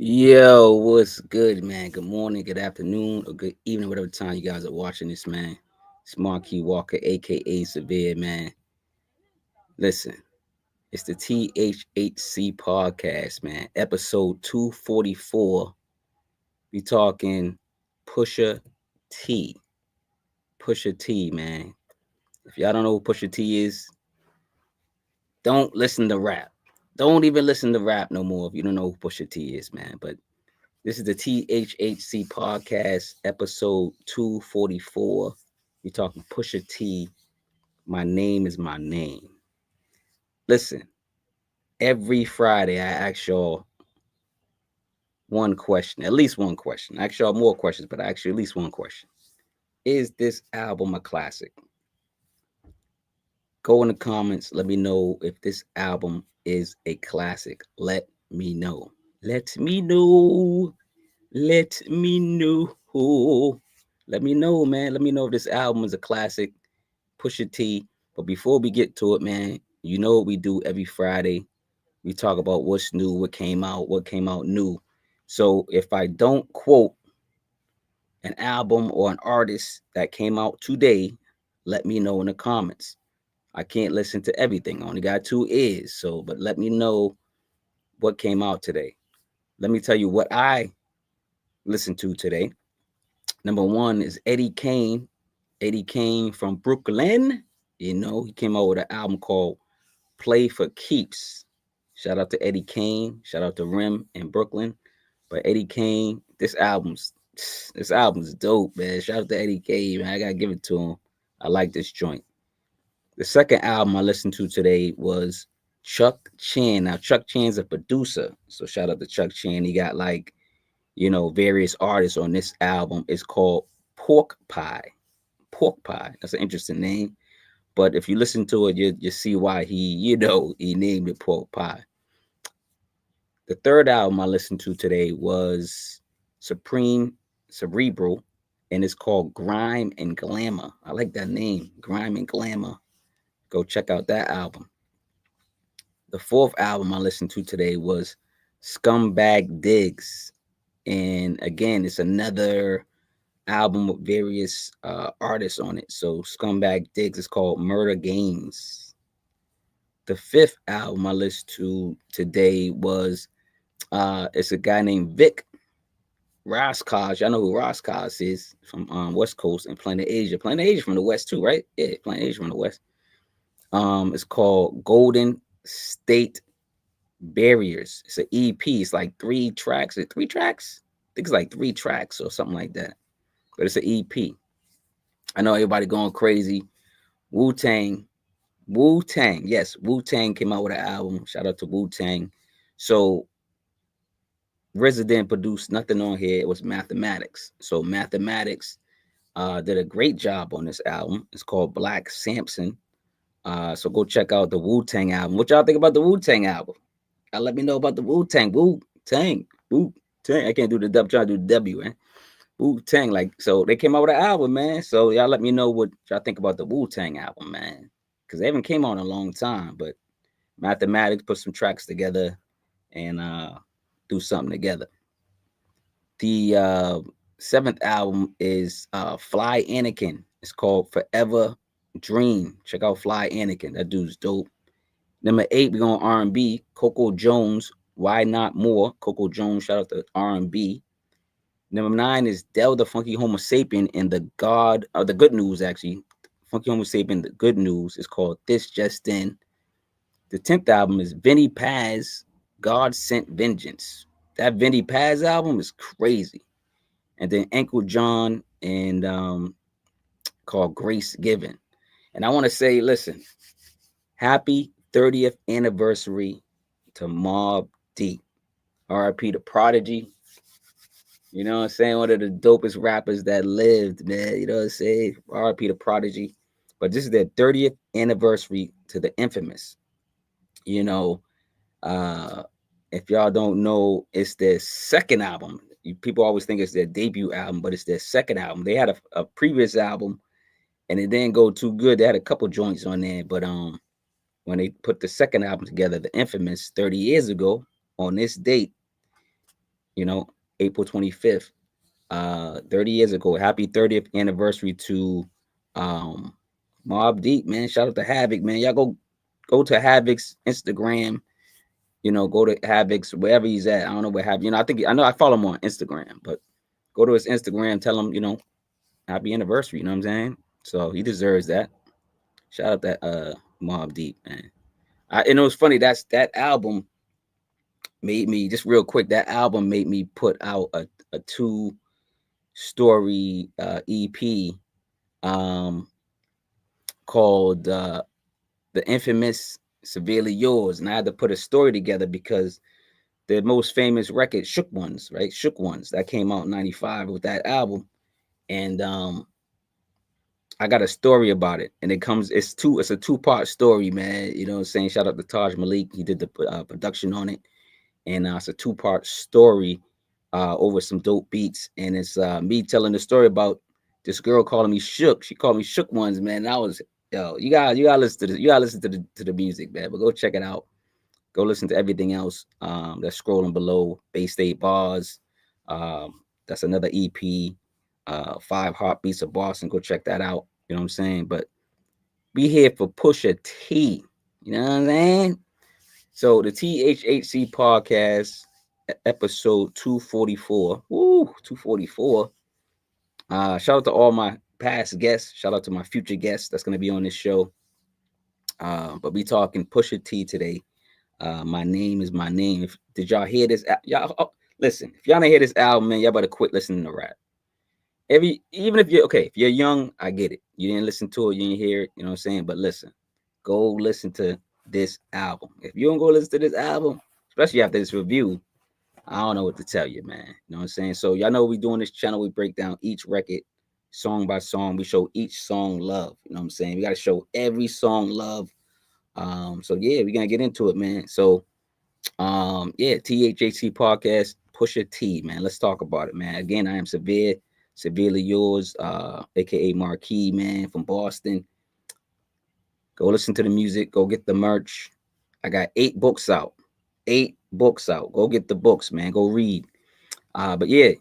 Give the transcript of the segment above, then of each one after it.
Yo, what's good, man? Good morning, good afternoon, or good evening, whatever time you guys are watching this, man. It's Marquis Walker, aka Severe, man. Listen, it's the THHC podcast, man. Episode 244. We talking Pusha T. Pusha T, man. If y'all don't know who Pusha T is, don't listen to rap. Don't even listen to rap no more if you don't know who Pusha T is, man. But this is the THHC podcast, episode 244. We're talking Pusha T. My name is my name. Listen, every Friday I ask y'all one question, at least one question. I ask y'all more questions, but I ask you at least one question. Is this album a classic? Go in the comments. Let me know if this album is a classic. Let me know. Let me know. Let me know. Let me know, man. Let me know if this album is a classic. Pusha T. But before we get to it, man, you know what we do every Friday. We talk about what's new, what came out new. So if I don't quote an album or an artist that came out today, let me know in the comments. I can't listen to everything. I only got 2 ears. So, but let me know what came out today. Let me tell you what I listened to today. Number one is Eddie Kane. Eddie Kane from Brooklyn. You know, he came out with an album called Play for Keeps. Shout out to Eddie Kane. Shout out to Rim in Brooklyn. But Eddie Kane, this album's dope, man. Shout out to Eddie Kane, man. I gotta give it to him. I like this joint. The second album I listened to today was Chuck Chan. Now Chuck Chan's a producer, so shout out to Chuck Chan. He got like various artists on this album. It's called Pork Pie. Pork Pie. That's an interesting name. But if you listen to it, you see why he named it Pork Pie. The third album I listened to today was Supreme Cerebral, and it's called Grime and Glamour. I like that name, Grime and Glamour. Go check out that album. The fourth album I listened to today was Scumbag Diggs. And again, it's another album with various artists on it. So Scumbag Diggs is called Murder Games. The fifth album I listened to today was it's a guy named Vic Raskaj. Y'all know who Raskaj is from West Coast and Planet Asia. Planet Asia from the West too, right? Yeah, Planet Asia from the West. It's called Golden State Barriers. It's an EP. It's like 3 tracks. Is it 3 tracks? I think it's like 3 tracks or something like that. But it's an EP. I know everybody going crazy. Wu Tang. Wu Tang. Yes, Wu Tang came out with an album. Shout out to Wu Tang. So Resident produced nothing on here. It was Mathematics. So Mathematics did a great job on this album. It's called Black Samson. So go check out the Wu Tang album. What y'all think about the Wu Tang album? Let me know about the Wu Tang. Wu Tang. Wu Tang. I can't do the W. Try to do the W, man. Wu Tang. Like, so they came out with an album, man. So y'all let me know what y'all think about the Wu Tang album, man. Because they haven't came out in a long time, but Mathematics put some tracks together and do something together. The seventh album is Fly Anakin. It's called Forever Dream. Check out Fly Anakin. That dude's dope. Number 8, we're going R&B. Coco Jones, Why Not More? Coco Jones, shout out to R&B. Number 9 is Del the Funky Homo Sapien and the Good News, actually. Funky Homo Sapien, the Good News is called This Just In. The 10th album is Vinnie Paz, God Sent Vengeance. That Vinnie Paz album is crazy. And then Uncle John and called Grace Given. And I want to say, listen, happy 30th anniversary to Mobb Deep. RIP to Prodigy. You know what I'm saying? One of the dopest rappers that lived, man. You know what I'm saying? RIP to Prodigy. But this is their 30th anniversary to the Infamous. You know, if y'all don't know, it's their second album. People always think it's their debut album, but it's their second album. They had a previous album and it didn't go too good. They had a couple joints on there, but when they put the second album together, The Infamous, 30 years ago on this date, you know, April 25th, 30 years ago. Happy 30th anniversary to Mobb Deep, man. Shout out to Havoc, man. Y'all go to Havoc's Instagram. You know, go to Havoc's wherever he's at. I don't know where Havoc. You know, I know I follow him on Instagram, but go to his Instagram. Tell him, you know, happy anniversary. You know what I'm saying? So he deserves that. Shout out that Mobb Deep, man. And it was funny. That album made me just real quick. That album made me put out a two story EP um called the infamous Severely Yours, and I had to put a story together because the most famous record, Shook Ones, right? Shook Ones, that came out in '95 with that album, and I got a story about it, and it's a two-part story, man. You know what I'm saying? Shout out to Taj Malik, he did the production on it, and it's a two-part story over some dope beats, and it's me telling the story about this girl calling me Shook. She called me Shook Ones, man. And I was, yo, you gotta listen to this. You gotta listen to the music, man. But go check it out. Go listen to everything else that's scrolling below. Bay State Bars. That's another EP. Five Heartbeats of Boston. Go check that out. You know what I'm saying? But be here for Pusha T. You know what I'm saying? So the THHC podcast, episode 244. Woo, 244. Shout out to all my past guests. Shout out to my future guests that's gonna be on this show. But we talking Pusha T today. My name is my name. Did y'all hear this? Y'all listen. If y'all didn't hear this album, man, y'all better quit listening to rap. Even if you're okay, if you're young, I get it. You didn't listen to it, you didn't hear it. You know what I'm saying? But listen, go listen to this album. If you don't go listen to this album, especially after this review, I don't know what to tell you, man. You know what I'm saying? So y'all know we doing this channel. We break down each record song by song. We show each song love. You know what I'm saying? We got to show every song love. So yeah, we're gonna get into it, man. So yeah, THHC podcast, Pusha T, man. Let's talk about it, man. Again, I am Severely Yours, aka Marquis, man, from Boston. Go listen to the music, go get the merch. I got 8 books out. 8 books out. Go get the books, man. Go read. But yeah,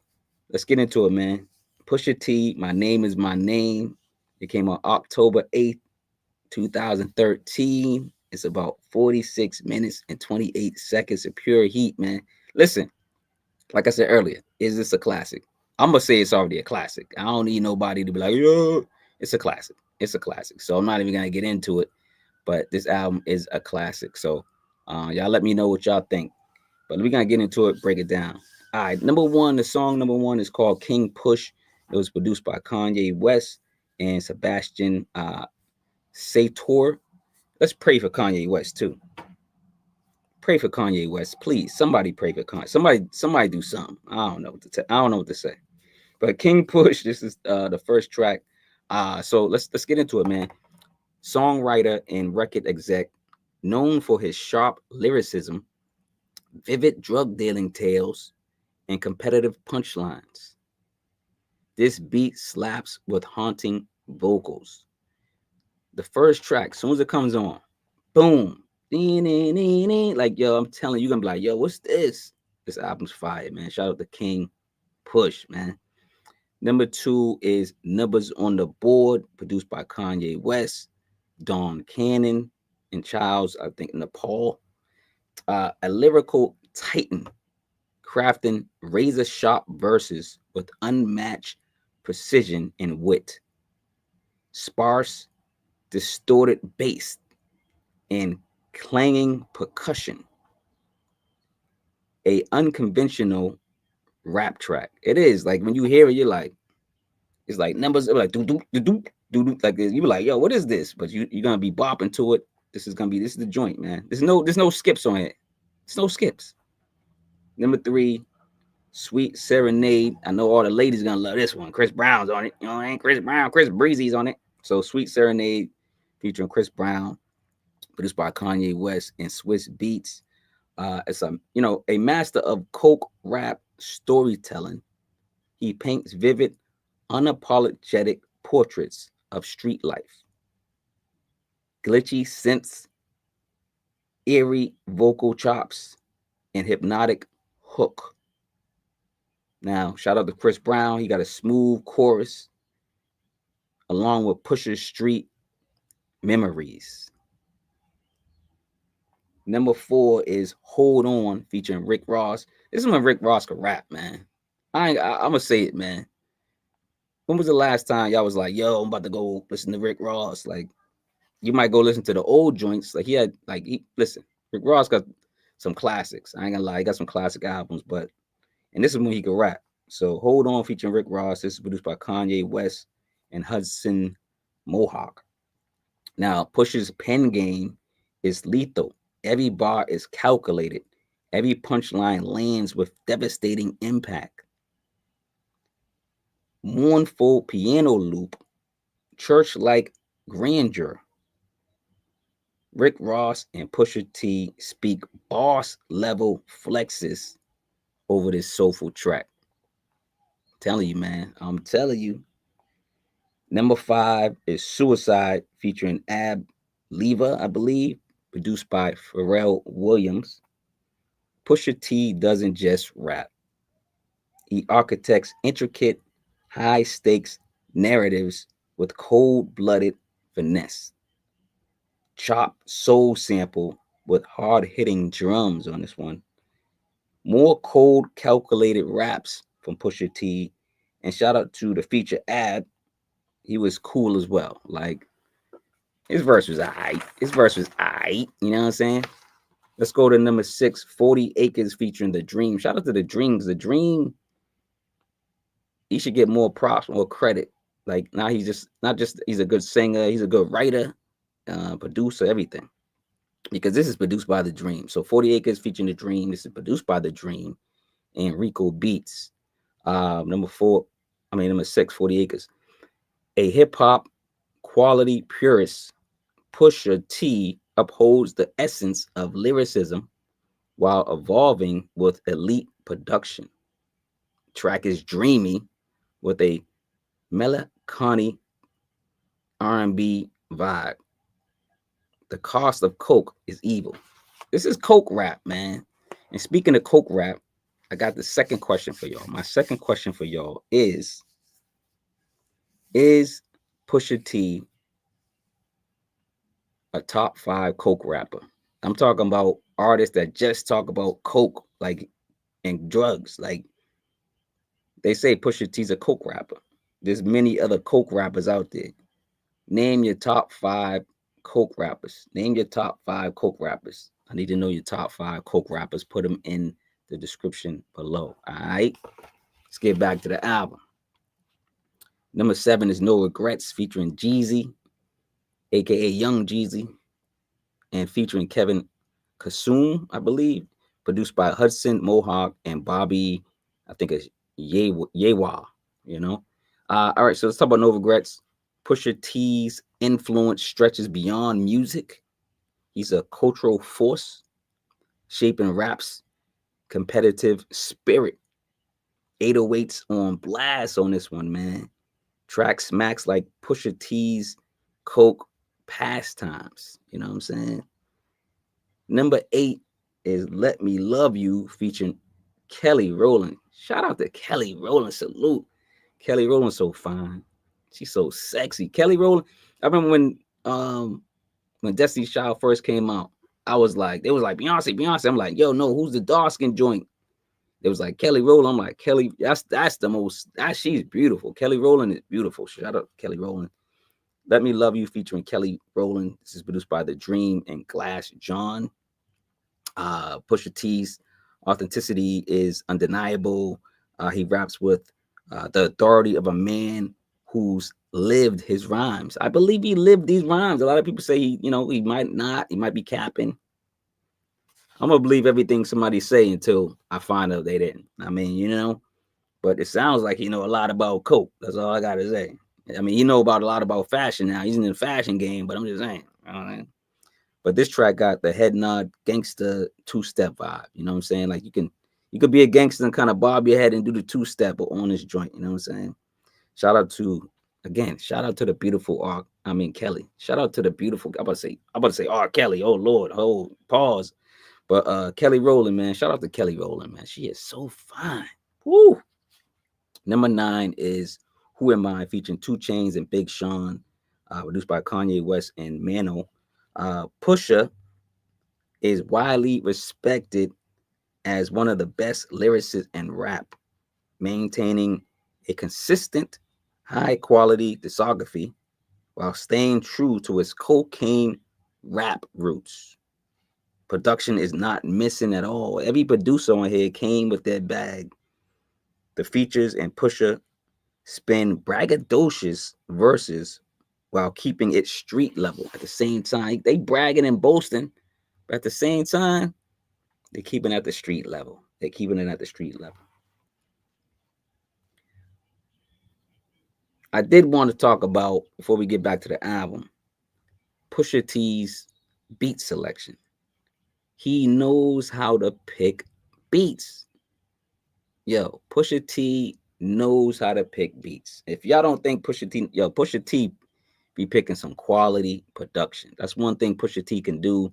let's get into it, man. Pusha T, My Name Is My Name. It came on October 8th, 2013. It's about 46 minutes and 28 seconds of pure heat, man. Listen, like I said earlier, is this a classic? I'm gonna say it's already a classic. I don't need nobody to be like, yo, it's a classic. It's a classic. So I'm not even gonna get into it, but this album is a classic. So y'all let me know what y'all think. But we're gonna get into it, break it down. All right, the song number one is called King Push. It was produced by Kanye West and Sebastian Sator. Let's pray for Kanye West too. Pray for Kanye West, please. Somebody pray for Kanye. Somebody do something. I don't know what to I don't know what to say. But King Push, this is the first track. So let's get into it, man. Songwriter and record exec, known for his sharp lyricism, vivid drug dealing tales, and competitive punchlines. This beat slaps with haunting vocals. The first track, as soon as it comes on, boom. Like, yo, I'm telling you, you're gonna be like, yo, what's this? This album's fire, man. Shout out to King Push, man. Number two is Numbers on the Board, produced by Kanye West, Don Cannon, and Charles, I think, Nepal. A lyrical titan, crafting razor sharp verses with unmatched precision and wit. Sparse, distorted bass and clanging percussion. A unconventional rap track. It is like when you hear it, you're like, it's like numbers like do do do do do like this. You be like, yo, what is this? But you're gonna be bopping to it. This is the joint, man. There's no skips on it. There's no skips. Number three, Sweet Serenade. I know all the ladies gonna love this one. Chris Brown's on it. You know what I mean? Chris Brown, Chris Breezy's on it. So Sweet Serenade featuring Chris Brown, produced by Kanye West and Swiss Beats. It's a master of coke rap storytelling. He paints vivid, unapologetic portraits of street life. Glitchy synths, eerie vocal chops, and hypnotic hook. Now, shout out to Chris Brown. He got a smooth chorus along with Pusher Street Memories. Number 4 is Hold On featuring Rick Ross. This is when Rick Ross could rap, man. I'm gonna say it, man. When was the last time y'all was like, yo, I'm about to go listen to Rick Ross? Like, you might go listen to the old joints. Like, listen, Rick Ross got some classics. I ain't gonna lie, he got some classic albums, and this is when he could rap. So Hold On featuring Rick Ross. This is produced by Kanye West and Hudson Mohawk. Now, Pusha's pen game is lethal. Every bar is calculated. Every punchline lands with devastating impact. Mournful piano loop, church-like grandeur. Rick Ross and Pusha T speak boss-level flexes over this soulful track. I'm telling you, man. I'm telling you. Number 5 is Suicide featuring Ab-Liva, I believe, produced by Pharrel Williams. Pusha T doesn't just rap. He architects intricate, high-stakes narratives with cold-blooded finesse. Chop soul sample with hard-hitting drums on this one. More cold, calculated raps from Pusha T. And shout out to the feature Ab. He was cool as well. Like, his verse was aight. His verse was aight. You know what I'm saying? Let's go to number 6, 40 Acres featuring The Dream. Shout out to The Dream. The Dream, he should get more props, more credit. Like, now he's just, not just, he's a good singer, he's a good writer, producer, everything. Because this is produced by The Dream. So 40 Acres featuring The Dream. This is produced by The Dream and Rico Beats. Number 6, 40 Acres. A hip hop quality purist, Pusha T upholds the essence of lyricism while evolving with elite production. Track is dreamy with a melancholy R&B vibe. The cost of coke is evil. This is coke rap, man. And speaking of coke rap, I got the second question for y'all. My second question for y'all is Pusha T a top 5 coke rapper? I'm talking about artists that just talk about coke, like, and drugs. Like, they say Pusha T's a coke rapper. There's many other coke rappers out there. Name your top 5 coke rappers. Name your top 5 coke rappers. I need to know your top 5 coke rappers. Put them in the description below. All right. Let's get back to the album. Number 7 is No Regrets featuring Jeezy, aka Young Jeezy, and featuring Kevin Gossum, I believe, produced by Hudson Mohawk and Bobby, I think it's Yewa, you know. All right, so let's talk about No Regrets. Pusha T's influence stretches beyond music. He's a cultural force, shaping rap's competitive spirit. 808s on blast on this one, man. Track smacks like Pusha T's coke pastimes. You know what I'm saying? Number 8 is Let Me Love You featuring Kelly Rowland. Shout out to Kelly Rowland. Salute. Kelly Rowland so fine. She's so sexy. Kelly Rowland. I remember when Destiny's Child first came out, I was like, they was like Beyonce. I'm like, yo, no, who's the dark skin joint? It was like Kelly Rowland. I'm like, Kelly, that's the most, she's beautiful. Kelly Rowland is beautiful. Shout out to Kelly Rowland. Let Me Love You featuring Kelly Rowland. This is produced by The Dream and Glass John. Pusha T's authenticity is undeniable. He raps with the authority of a man who's lived his rhymes. I believe he lived these rhymes. A lot of people say he might not. He might be capping. I'm gonna believe everything somebody say until I find out they didn't. I mean, but it sounds like he know a lot about coke. That's all I gotta say. I mean, he know about a lot about fashion now. He's in the fashion game, but I'm just saying. But this track got the head nod gangster 2-step vibe. You know what I'm saying? Like, you could be a gangster and kind of bob your head and do the 2-step on this joint. You know what I'm saying? Shout out to the beautiful Kelly. Shout out to the beautiful. I'm about to say R. Kelly. Oh Lord. Oh, pause. But Kelly Rowland, man. Shout out to Kelly Rowland, man. She is so fine. Woo. Number 9 is Who Am I, featuring 2 Chainz and Big Sean, produced by Kanye West and Mano. Pusha is widely respected as one of the best lyricists in rap, maintaining a consistent, high quality discography while staying true to his cocaine rap roots. Production is not missing at all. Every producer on here came with their bag. The features and Pusha spin braggadocious verses while keeping it street level at the same time. They bragging and boasting, but at the same time, they're keeping it at the street level. They're keeping it at the street level. I did want to talk about, before we get back to the album, Pusha T's beat selection. He knows how to pick beats. Yo, Pusha T knows how to pick beats. If y'all don't think Pusha T be picking some quality production. That's one thing Pusha T can do,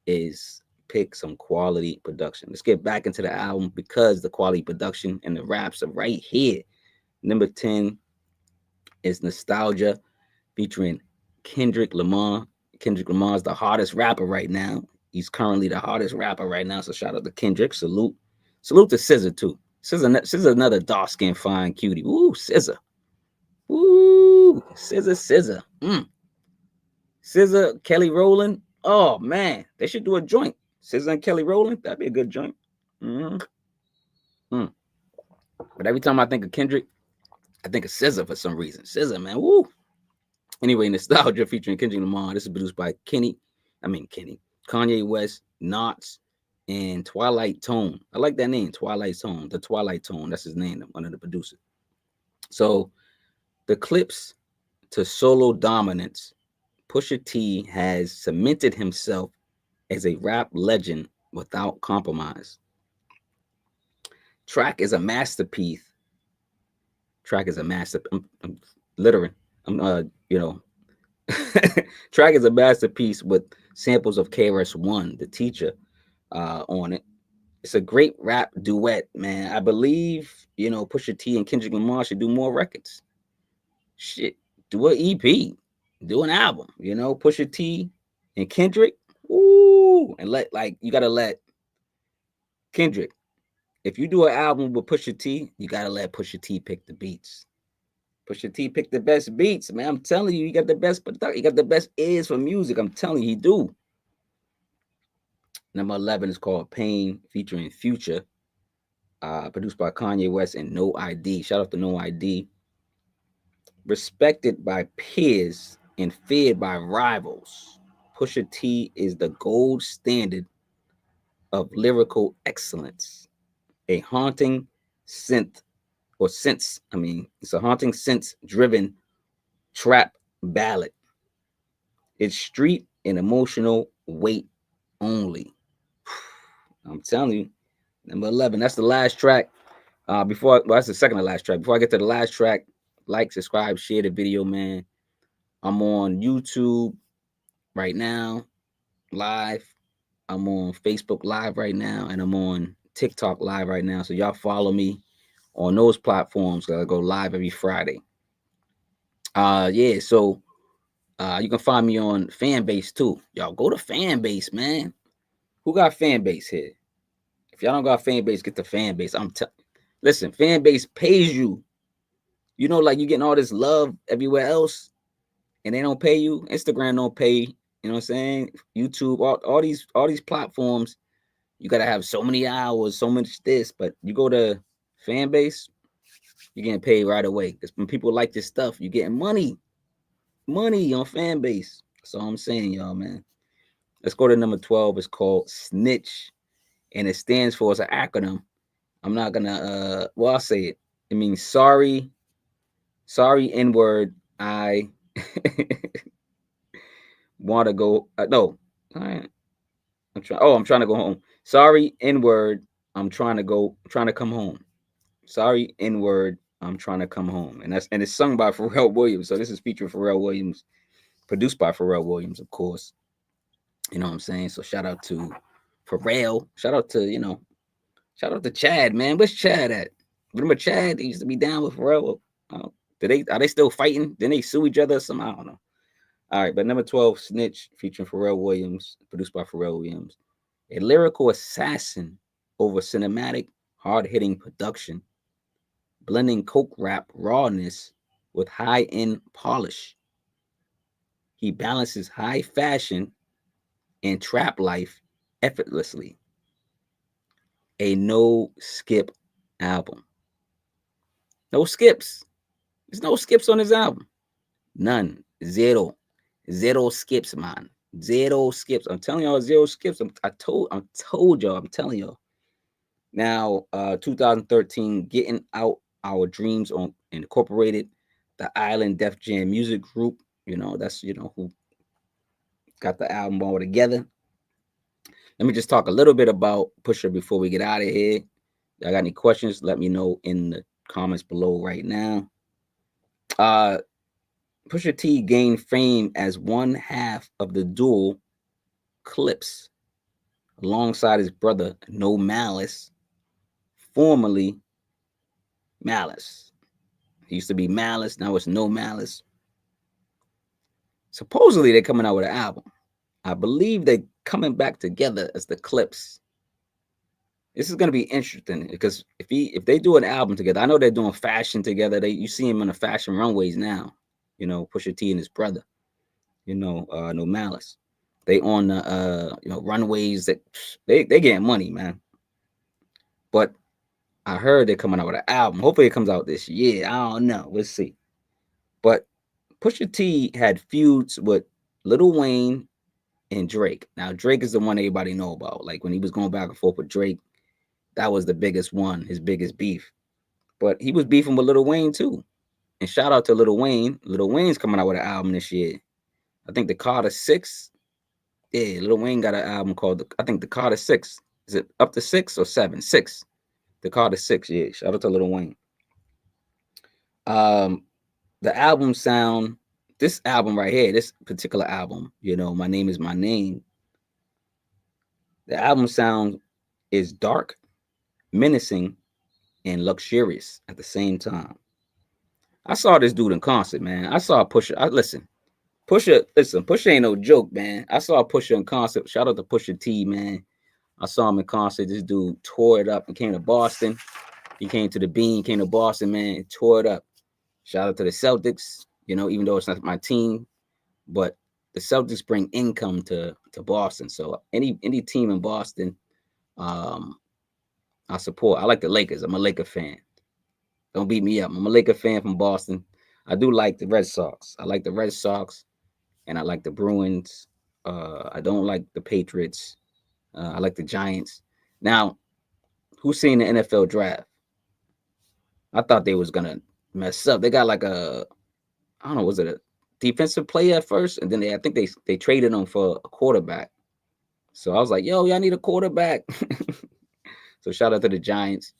is pick some quality production. Let's get back into the album because the quality production and the raps are right here. Number 10 is Nostalgia, featuring Kendrick Lamar. Kendrick Lamar is the hottest rapper right now. He's currently the hottest rapper right now. So shout out to Kendrick. Salute to SZA too. SZA another dark skin fine cutie. Ooh, SZA. Ooh, SZA. SZA, Kelly Rowland. Oh man, they should do a joint. SZA and Kelly Rowland. That'd be a good joint. Mm-hmm. But every time I think of Kendrick, I think of SZA for some reason. SZA, man. Woo. Anyway, Nostalgia, featuring Kendrick Lamar. This is produced by Kanye West, S.N.I.T.C.H, and Twilight Tone. I like that name, Twilight Tone. The Twilight Tone. That's his name, one of the producers. So the clips to solo dominance, Pusha T has cemented himself as a rap legend without compromise. Track is a masterpiece. Track is a master. I'm littering. You know, Track is a masterpiece with samples of KRS-One, the teacher, on it. It's a great rap duet, man. I believe, Pusha T and Kendrick Lamar should do more records. Shit, do an EP, do an album, Pusha T and Kendrick. Ooh, and you gotta let Kendrick. If you do an album with Pusha T, you gotta let Pusha T pick the beats. Pusha T picked the best beats, man. I'm telling you, he got the best production. He got the best ears for music. I'm telling you, he do. Number 11 is called Pain, featuring Future, produced by Kanye West and No ID. Shout out to No ID. Respected by peers and feared by rivals, Pusha T is the gold standard of lyrical excellence. A haunting synth or sense. I mean, it's a haunting sense-driven trap ballad. It's street and emotional weight only. I'm telling you. Number 11. That's the last track. That's the second to last track. Before I get to the last track, like, subscribe, share the video, man. I'm on YouTube right now, live. I'm on Facebook Live right now, and I'm on TikTok Live right now. So y'all follow me on those platforms. I go live every Friday. So you can find me on Fanbase too. Y'all go to Fanbase, man. Who got Fanbase here? If y'all don't got Fanbase, get the Fanbase. Listen, Fanbase pays you. Like you getting all this love everywhere else, and they don't pay you. Instagram don't pay. You know what I'm saying? YouTube, all these platforms, you gotta have so many hours, so much this. But you go to Fanbase, you're getting paid right away. Because when people like this stuff, you're getting money on Fanbase. That's all I'm saying, y'all, man. Let's go to number 12. It's called Snitch, and it stands for, it's an acronym. I'm not gonna I'll say it. It means sorry, N-word, I want to go. No, I'm trying to go home. Sorry, N-word, I'm trying to come home. Sorry, N-word, I'm trying to come home. And it's sung by Pharrel Williams. So this is featuring Pharrel Williams, produced by Pharrell Williams, of course. You know what I'm saying? So shout out to Pharrell. Shout out to Chad, man. Where's Chad at? Remember Chad? They used to be down with Pharrell. Are they still fighting? Then they sue each other? Somehow, I don't know. All right, but number 12, Snitch, featuring Pharrell Williams, produced by Pharrell Williams. A lyrical assassin over cinematic, hard-hitting production, blending coke rap rawness with high-end polish. He balances high fashion and trap life effortlessly. A no skip album. No skips. There's no skips on his album. None. Zero. Zero skips, man. Zero skips. I'm telling y'all, zero skips. I told y'all. I'm telling y'all. Now, 2013, Getting Out Our Dreams on Incorporated, the Island Def Jam Music Group. That's who got the album all together. Let me just talk a little bit about Pusha before we get out of here. Y'all got any questions? Let me know in the comments below right now. Uh Pusha T gained fame as one half of the duo Clips alongside his brother No Malice, formerly Malice. He used to be Malice, now it's No Malice. Supposedly they're coming out with an album. I believe they're coming back together as the Clips. This is gonna be interesting because if they do an album together, I know they're doing fashion together. You see him on the fashion runways now. Pusha T and his brother. No Malice. They on the runways that they getting money, man. But I heard they're coming out with an album. Hopefully it comes out this year. I don't know. We'll see. But Pusha T had feuds with Lil Wayne and Drake. Now Drake is the one everybody know about. Like when he was going back and forth with Drake, that was the biggest one, his biggest beef. But he was beefing with Lil Wayne too. And shout out to Lil Wayne. Lil Wayne's coming out with an album this year. I think the Carter 6. Yeah, Lil Wayne got an album called I think the Carter 6. Is it up to 6 or 7? 6. The Carter 6, yeah. Shout out to Lil Wayne. The album sound, this album right here, this particular album, My Name Is My Name. The album sound is dark, menacing, and luxurious at the same time. I saw this dude in concert, man. I saw Pusha. Listen, Pusha ain't no joke, man. I saw Pusha in concert. Shout out to Pusha T, man. I saw him in concert. This dude tore it up and came to Boston. He came to the Bean, came to Boston, man, and tore it up. Shout out to the Celtics, even though it's not my team, but the Celtics bring income to Boston. So any team in Boston, I support. I like the Lakers. I'm a Laker fan. Don't beat me up. I'm a Laker fan from Boston. I do like the Red Sox. I like the Red Sox, and I like the Bruins. I don't like the Patriots. I like the Giants. Now, who's seen the NFL draft? I thought they was gonna mess up. They got like I don't know, was it a defensive player at first, and then I think they traded him for a quarterback. So I was like, yo, y'all need a quarterback. So shout out to the Giants.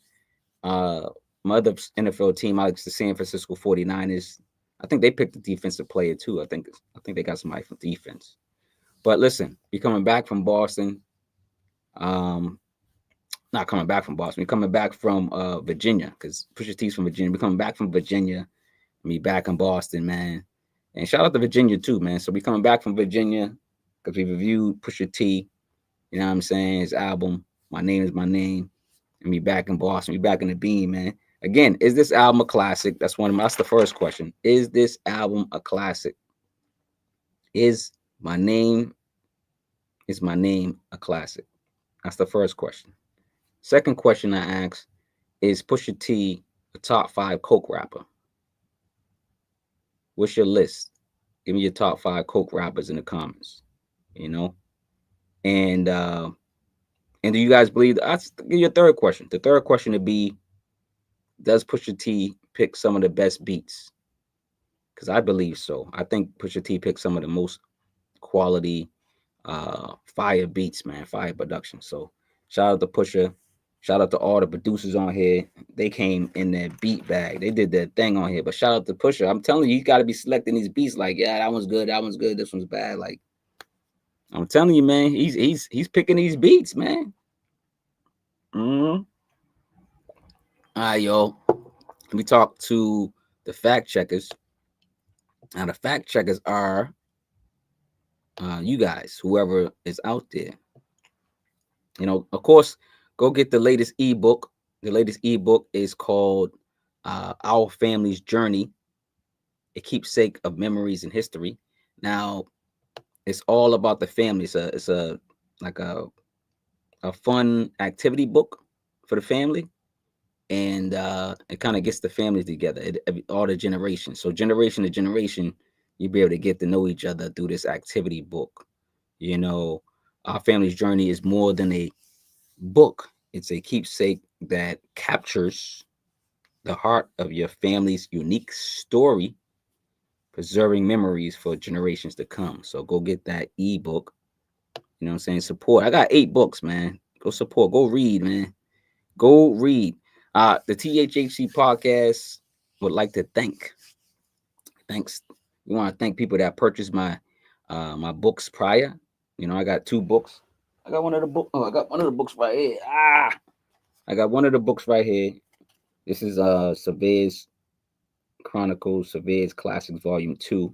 My other NFL team, I like the San Francisco 49ers. I think they picked a defensive player too. I think they got somebody from defense. But listen, we coming back from Boston. Not coming back from Boston. We're coming back from Virginia because Pusha T's from Virginia. We're coming back from Virginia. Me back in Boston, man. And shout out to Virginia too, man. So we coming back from Virginia because we reviewed Pusha T. You know what I'm saying? His album, My Name Is My Name. And me back in Boston. We back in the Bean, man. Again, is this album a classic? That's the first question. Is this album a classic? Is My Name a classic? That's the first question. Second question I ask, is Pusha T a top 5 coke rapper? What's your list? Give me your top 5 coke rappers in the comments. And do you guys believe that's your third question? The third question would be, does Pusha T pick some of the best beats? Because I believe so. I think Pusha T picked some of the most quality fire beats, man, fire production. So shout out to Pusha. Shout out to all the producers on here. They came in their beat bag. They did their thing on here. But shout out to Pusha. I'm telling you, you got to be selecting these beats like, yeah, that one's good. That one's good. This one's bad. Like, I'm telling you, man, he's picking these beats, man. All right, yo. We talk to the fact checkers. Now, the fact checkers are you guys, whoever is out there. Of course, go get the latest ebook. The latest ebook is called Our Family's Journey, a keepsake of memories and history. Now, it's all about the family. It's a like a fun activity book for the family, and it kind of gets the families together, all the generations. So generation to generation, you'll be able to get to know each other through this activity book. You know, Our Family's Journey is more than a book. It's a keepsake that captures the heart of your family's unique story, preserving memories for generations to come. So go get that ebook. You know what I'm saying? Support. I got 8 books, man. Go support. Go read, man. Go read. The THHC podcast would like to thanks. We want to thank people that purchased my books prior. I got 2 books. I got one of the book. Oh, I got one of the books right here. I got one of the books right here. This is Surveyors Chronicles, Surveyors Classics Volume 2.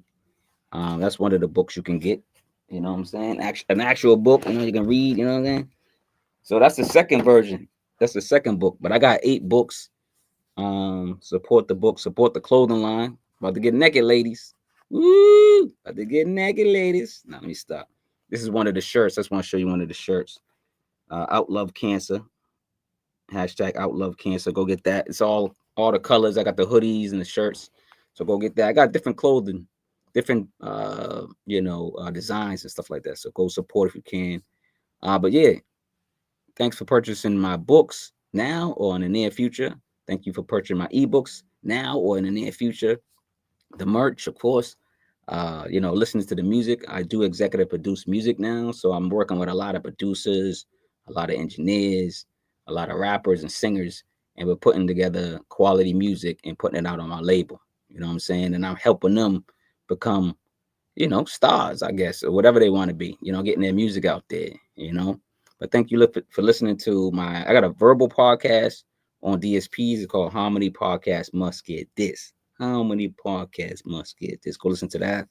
That's one of the books you can get. You know what I'm saying? An actual book, you can read, you know what I'm saying? So that's the second version. That's the second book. But I got 8 books. Support the book, support the clothing line. About to get naked, ladies. Woo! About to get naked, ladies. Now let me stop. This is one of the shirts. I just want to show you one of the shirts. Outlove Cancer. Hashtag Outlove Cancer. Go get that. It's all the colors. I got the hoodies and the shirts. So go get that. I got different clothing, different designs and stuff like that. So go support if you can. But yeah, thanks for purchasing my books now or in the near future. Thank you for purchasing my ebooks now or in the near future. The merch, of course. Listening to the music. I do executive produce music now, so I'm working with a lot of producers, a lot of engineers, a lot of rappers and singers, and we're putting together quality music and putting it out on my label. You know what I'm saying? And I'm helping them become, stars, I guess, or whatever they want to be. Getting their music out there. But thank you for listening to I got a verbal podcast on DSPs. It's called Harmony Podcast Must Get This. Harmony Podcast Must Get This. Go listen to that.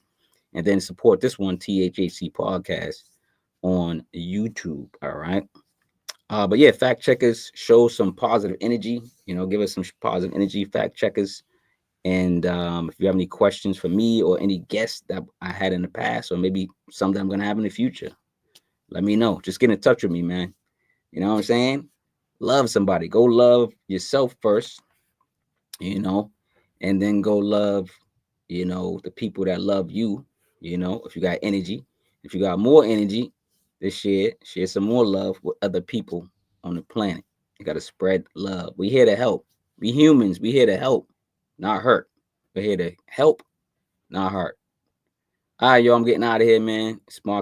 And then support this one, THHC Podcast, on YouTube. All right. But yeah, fact checkers, show some positive energy. Give us some positive energy, fact checkers. And if you have any questions for me or any guests that I had in the past, or maybe some that I'm going to have in the future, let me know. Just get in touch with me, man. You know what I'm saying? Love somebody. Go love yourself first, you know, and then go love, the people that love you, if you got energy. If you got more energy, then share some more love with other people on the planet. You got to spread love. We here to help. We humans, we here to help, not hurt. We're here to help, not hurt. All right, yo, I'm getting out of here, man. Smart.